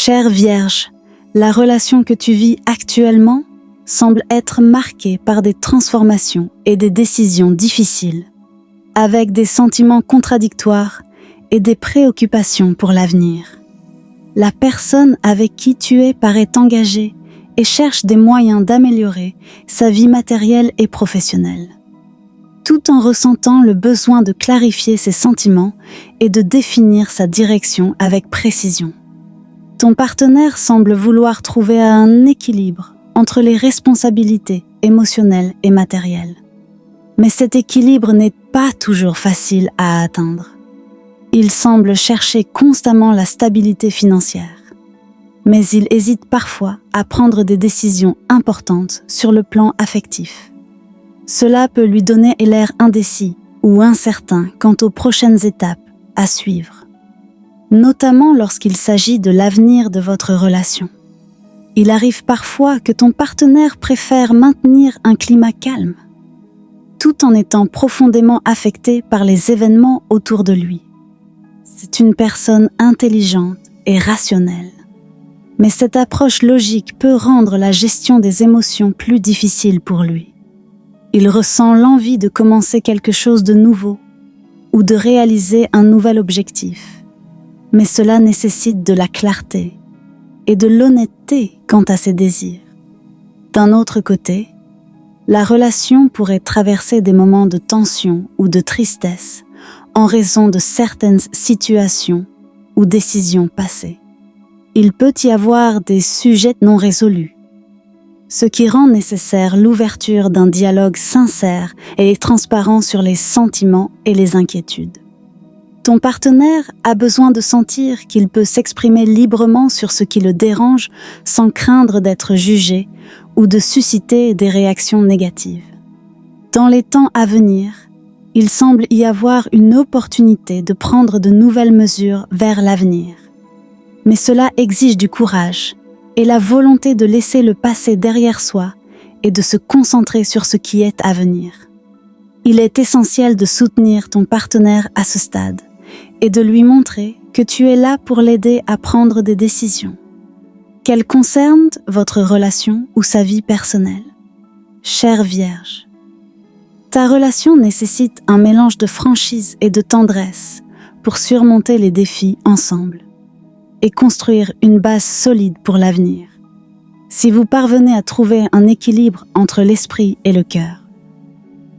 Chère Vierge, la relation que tu vis actuellement semble être marquée par des transformations et des décisions difficiles, avec des sentiments contradictoires et des préoccupations pour l'avenir. La personne avec qui tu es paraît engagée et cherche des moyens d'améliorer sa vie matérielle et professionnelle, tout en ressentant le besoin de clarifier ses sentiments et de définir sa direction avec précision. Ton partenaire semble vouloir trouver un équilibre entre les responsabilités émotionnelles et matérielles. Mais cet équilibre n'est pas toujours facile à atteindre. Il semble chercher constamment la stabilité financière, mais il hésite parfois à prendre des décisions importantes sur le plan affectif. Cela peut lui donner l'air indécis ou incertain quant aux prochaines étapes à suivre, notamment lorsqu'il s'agit de l'avenir de votre relation. Il arrive parfois que ton partenaire préfère maintenir un climat calme, tout en étant profondément affecté par les événements autour de lui. C'est une personne intelligente et rationnelle, mais cette approche logique peut rendre la gestion des émotions plus difficile pour lui. Il ressent l'envie de commencer quelque chose de nouveau ou de réaliser un nouvel objectif, mais cela nécessite de la clarté et de l'honnêteté quant à ses désirs. D'un autre côté, la relation pourrait traverser des moments de tension ou de tristesse en raison de certaines situations ou décisions passées. Il peut y avoir des sujets non résolus, ce qui rend nécessaire l'ouverture d'un dialogue sincère et transparent sur les sentiments et les inquiétudes. Ton partenaire a besoin de sentir qu'il peut s'exprimer librement sur ce qui le dérange sans craindre d'être jugé ou de susciter des réactions négatives. Dans les temps à venir, il semble y avoir une opportunité de prendre de nouvelles mesures vers l'avenir. Mais cela exige du courage et la volonté de laisser le passé derrière soi et de se concentrer sur ce qui est à venir. Il est essentiel de soutenir ton partenaire à ce stade et de lui montrer que tu es là pour l'aider à prendre des décisions, qu'elles concernent votre relation ou sa vie personnelle. Chère Vierge, ta relation nécessite un mélange de franchise et de tendresse pour surmonter les défis ensemble et construire une base solide pour l'avenir. Si vous parvenez à trouver un équilibre entre l'esprit et le cœur,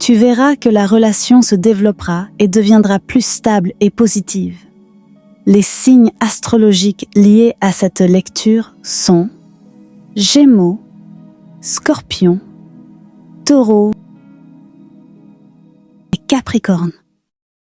tu verras que la relation se développera et deviendra plus stable et positive. Les signes astrologiques liés à cette lecture sont Gémeaux, Scorpion, Taureau et Capricorne.